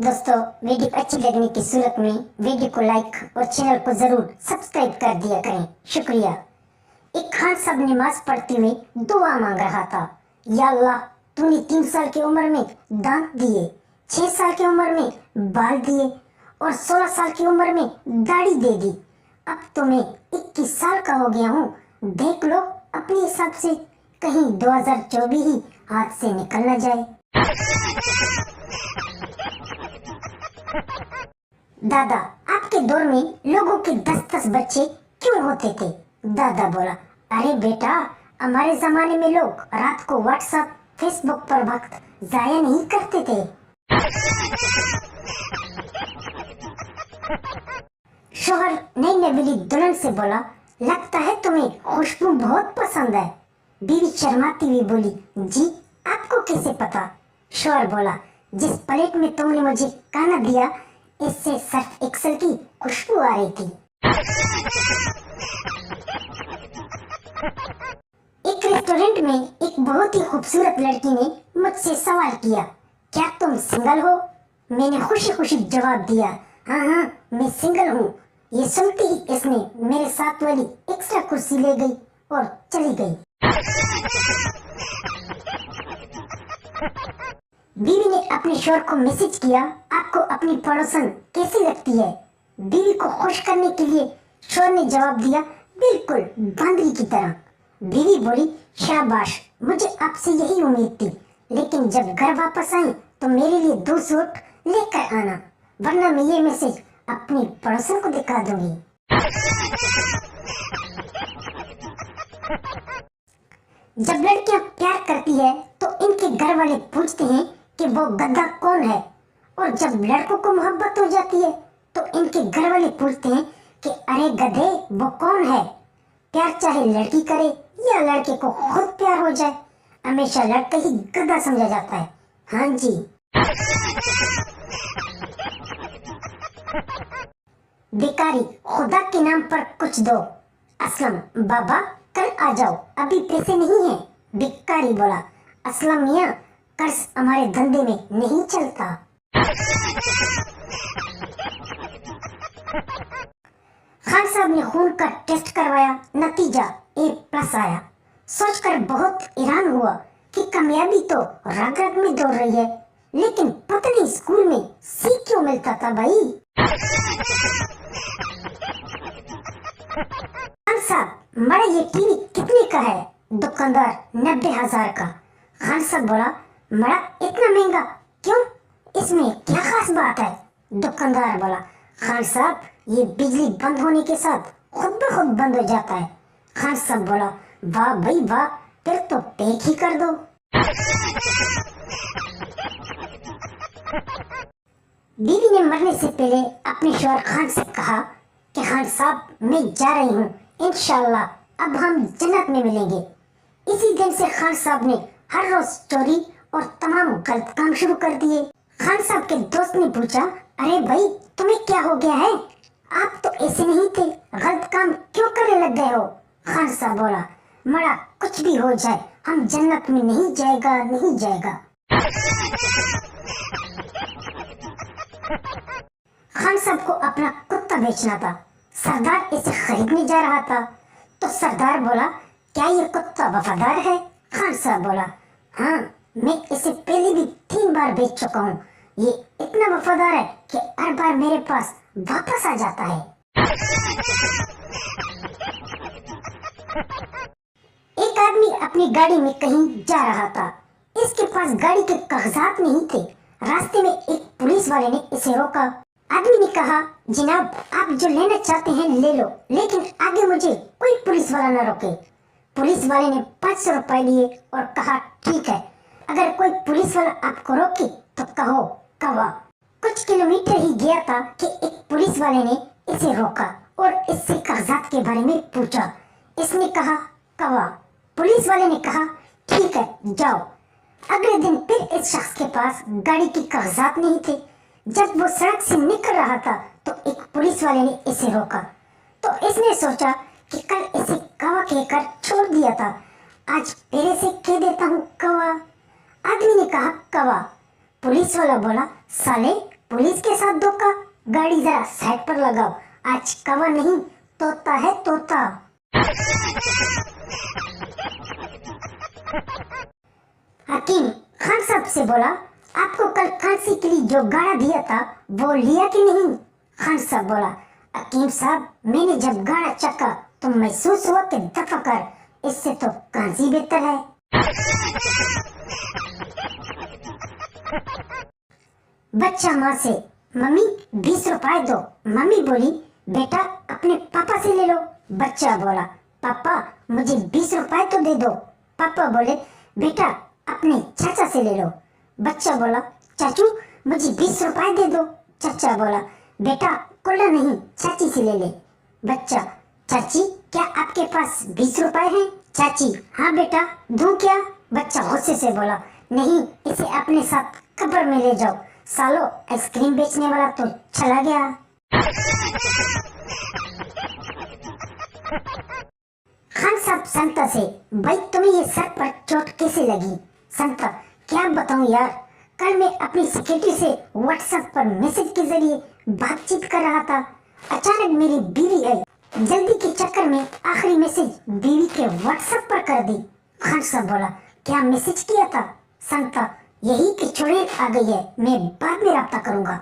दोस्तों, वीडियो अच्छी लगने की सूरत में वीडियो को लाइक और चैनल को जरूर सब्सक्राइब कर दिया करें, शुक्रिया। एक खान साहब नमाज पढ़ते हुए दुआ मांग रहा था, या अल्लाह, तूने 3 साल की उम्र में दांत दिए, 6 साल की उम्र में बाल दिए और 16 साल की उम्र में दाढ़ी दे दी। अब तो मैं 21 साल का हो गया हूँ। देख लो अपने हिसाब से, कहीं 2024 ही हाथ से निकल न जाए। दादा, आपके दौर में लोगों के 10-10 बच्चे क्यों होते थे? दादा बोला, अरे बेटा, हमारे जमाने में लोग रात को व्हाट्सएप फेसबुक पर वक्त जाया नहीं करते थे। शोहर नई नवेली दुल्हन से बोला, लगता है तुम्हें खुशबू बहुत पसंद है। बीवी शर्माती हुई बोली, जी आपको कैसे पता? शोहर बोला, जिस प्लेट में तुमने मुझे खाना दिया, इससे सर्फ एक्सेल की खुशबू आ रही थी। एक रेस्टोरेंट में एक बहुत ही खूबसूरत लड़की ने मुझसे सवाल किया, क्या तुम सिंगल हो? मैंने खुशी खुशी जवाब दिया, हाँ हाँ मैं सिंगल हूँ। ये सुनते ही इसने मेरे साथ वाली एक्स्ट्रा कुर्सी ले गई और चली गई। बीवी ने अपने शोहर को मैसेज किया, आपको अपनी पड़ोसन कैसी लगती है? बीवी को खुश करने के लिए शोहर ने जवाब दिया, बिल्कुल बंदरी की तरह। बीवी बोली, शाबाश, मुझे आपसे यही उम्मीद थी, लेकिन जब घर वापस आई तो मेरे लिए 2 सूट लेकर आना, वरना मैं ये मैसेज अपनी पड़ोसन को दिखा दूंगी। जब लड़कियां प्यार करती है तो इनके घर वाले पूछते हैं कि वो गधा कौन है, और जब लड़कों को मोहब्बत हो जाती है तो इनके घर वाले पूछते हैं कि अरे गधे, वो कौन है? प्यार चाहे लड़की करे या लड़के को खुद प्यार हो जाए, हमेशा लड़का ही गधा समझा जाता है। हाँ जी। भिखारी, खुदा के नाम पर कुछ दो। असलम, बाबा कल आ जाओ, अभी पैसे नहीं है। भिखारी बोला, असलम मियाँ, कर्ज हमारे धंधे में नहीं चलता। खान साहब ने खून का टेस्ट करवाया, नतीजा A+ आया। सोचकर बहुत हैरान हुआ कि कामयाबी तो रग रग में दौड़ रही है, लेकिन पता नहीं स्कूल में C क्यों मिलता था भाई। खान साहब, बड़ा ये टीवी कितने का है? दुकानदार, 90,000 का। खान साहब बोला, बड़ा इतना महंगा क्यों? इसमें क्या खास बात है? दुकानदार बोला, खान साहब, ये बिजली बंद होने के साथ खुद ब खुद बंद हो जाता है। खान साहब बोला, वाह भाई वाह, फिर तो पैक ही कर दो। बीवी ने मरने से पहले अपने शौहर खान से कहा कि खान साहब, मैं जा रही हूँ, इंशाल्लाह अब हम जन्नत में मिलेंगे। इसी दिन से खान साहब ने हर रोज चोरी और तमाम गलत काम शुरू कर दिए। खान साहब के दोस्त ने पूछा, अरे भाई, तुम्हें क्या हो गया है? आप तो ऐसे नहीं थे, गलत काम क्यों करने लग गए हो? खान साहब बोला, मरा कुछ भी हो जाए, हम जन्नत में नहीं जाएगा, नहीं जाएगा। खान साहब को अपना कुत्ता बेचना था। सरदार इसे खरीदने जा रहा था तो सरदार बोला, क्या ये कुत्ता वफादार है? खान साहब बोला, हाँ, मैं इसे पहले भी 3 बार बेच चुका हूँ। ये इतना वफादार है कि हर बार मेरे पास वापस आ जाता है। एक आदमी अपनी गाड़ी में कहीं जा रहा था। इसके पास गाड़ी के कागजात नहीं थे। रास्ते में एक पुलिस वाले ने इसे रोका। आदमी ने कहा, जनाब, आप जो लेना चाहते हैं ले लो, लेकिन आगे मुझे कोई पुलिस वाला न रोके। पुलिस वाले ने 500 रुपए लिए और कहा, ठीक है, अगर कोई पुलिस वाला आपको रोके तो कहो कवा। कुछ किलोमीटर ही गया था कि एक पुलिस वाले ने इसे रोका और इससे कागजात के बारे में पूछा। इसने कहा कवा। पुलिस वाले ने कहा, ठीक है, जाओ। अगले दिन फिर इस शख्स के पास गाड़ी के कागजात नहीं थे। जब वो सड़क से निकल रहा था तो एक पुलिस वाले ने इसे रोका। तो इसने सोचा कि कल इसे कवा कहकर छोड़ दिया था, आज फिर इसे कह देता हूँ कवा। आदमी ने कहा, कवा। पुलिस वाला बोला, साले, पुलिस के साथ धोखा, गाड़ी जरा साइड पर लगाओ, आज कवा नहीं तोता है तोता। हकीम खान साहब से बोला, आपको कल खांसी के लिए जो गाड़ा दिया था वो लिया कि नहीं? खान साहब बोला, हकीम साहब मैंने जब गाड़ा चक्का तो महसूस हुआ कि दफा कर, इससे तो कांजी बेहतर है। बच्चा माँ से, मम्मी 20 रुपए दो। मम्मी बोली, बेटा अपने पापा से ले लो। बच्चा बोला, पापा मुझे 20 रुपए तो दे दो। पापा बोले, बेटा अपने चाचा से ले लो। बच्चा बोला, चाचू मुझे 20 रुपए दे दो। चाचा बोला, बेटा कुल्ला नहीं, चाची से ले ले। बच्चा, चाची क्या आपके पास 20 रुपए हैं? चाची, हाँ बेटा दूं क्या? बच्चा गुस्से से बोला, नहीं इसे अपने साथ कब्र में ले जाओ, सालो आइसक्रीम बेचने वाला तो चला गया। खान साहब संता से, भाई तुम्हें ये सर पर चोट कैसे लगी? संता, क्या बताऊं यार, कल मैं अपनी सेक्रेटरी से व्हाट्सएप पर मैसेज के जरिए बातचीत कर रहा था, अचानक मेरी बीवी आई, जल्दी के चक्कर में आखिरी मैसेज बीवी के व्हाट्सएप पर कर दी। खान साहब बोला, क्या मैसेज किया था? संता, यही कि चुड़ैल आ गई है, मैं बाद में रब्ता करूंगा।